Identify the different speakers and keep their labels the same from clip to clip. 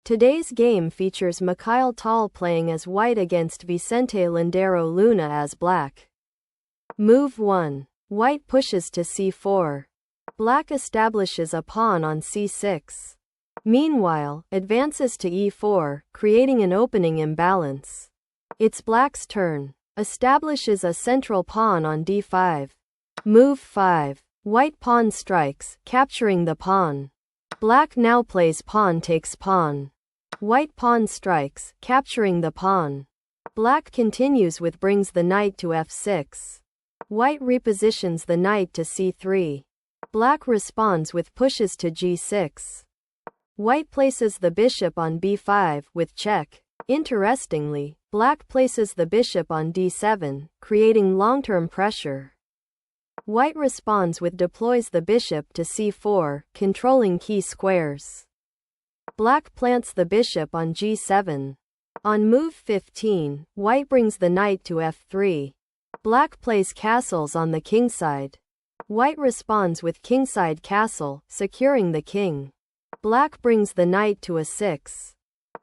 Speaker 1: Today's game features Mikhail Tal playing as white against Vicente Landero Luna as black. Move 1. White pushes to c4. Black establishes a pawn on c6. Meanwhile, advances to e4, creating an opening imbalance. It's black's turn. Establishes a central pawn on d5. Move 5. White pawn strikes, capturing the pawn. Black now plays pawn takes pawn. White pawn strikes, capturing the pawn. Black continues with brings the knight to f6. White repositions the knight to c3. Black responds with pushes to g6. White places the bishop on b5 with check. Interestingly, black places the bishop on d7, creating long-term pressure. White responds with deploys the bishop to c4, controlling key squares. Black plants the bishop on g7. On move 15, white brings the knight to f3. Black plays castles on the kingside. White responds with kingside castle, securing the king. Black brings the knight to a6.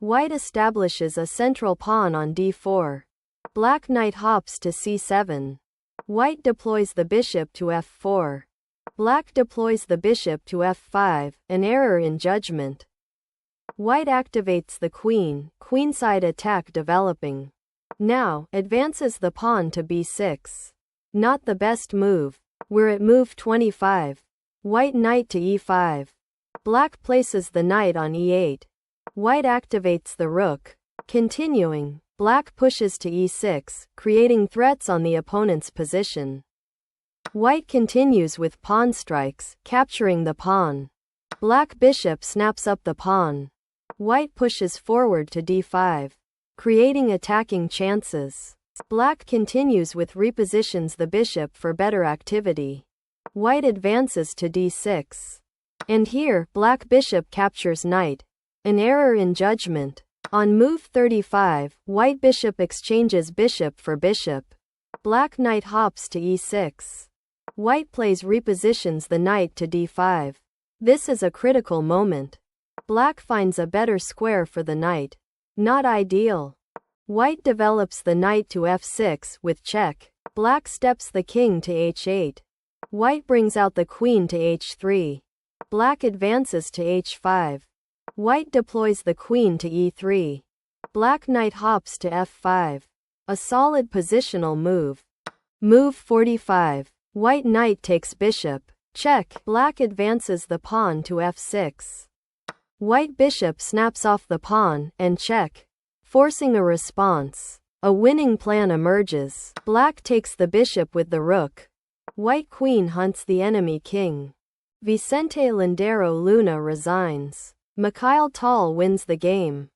Speaker 1: White establishes a central pawn on d4. Black knight hops to c7. White deploys the bishop to f4. Black deploys the bishop to f5, an error in judgment. White activates the queen, queenside attack developing. Now, advances the pawn to b6. Not the best move. We're at move 25. White knight to e5. Black places the knight on e8. White activates the rook. Continuing, black pushes to e6, creating threats on the opponent's position. White continues with pawn strikes, capturing the pawn. Black bishop snaps up the pawn. White pushes forward to d5, creating attacking chances. Black continues with repositions the bishop for better activity. White advances to d6. And here, black bishop captures knight. An error in judgment. On move 35, white bishop exchanges bishop for bishop. Black knight hops to e6. White plays repositions the knight to d5. This is a critical moment. Black finds a better square for the knight. Not ideal. White develops the knight to f6 with check. Black steps the king to h8. White brings out the queen to h3. Black advances to h5. White deploys the queen to e3. Black knight hops to f5. A solid positional move. Move 45. White knight takes bishop. Check. Black advances the pawn to f6. White bishop snaps off the pawn, and check. Forcing a response. A winning plan emerges. Black takes the bishop with the rook. White queen hunts the enemy king. Vicente Landero Luna resigns. Mikhail Tal wins the game.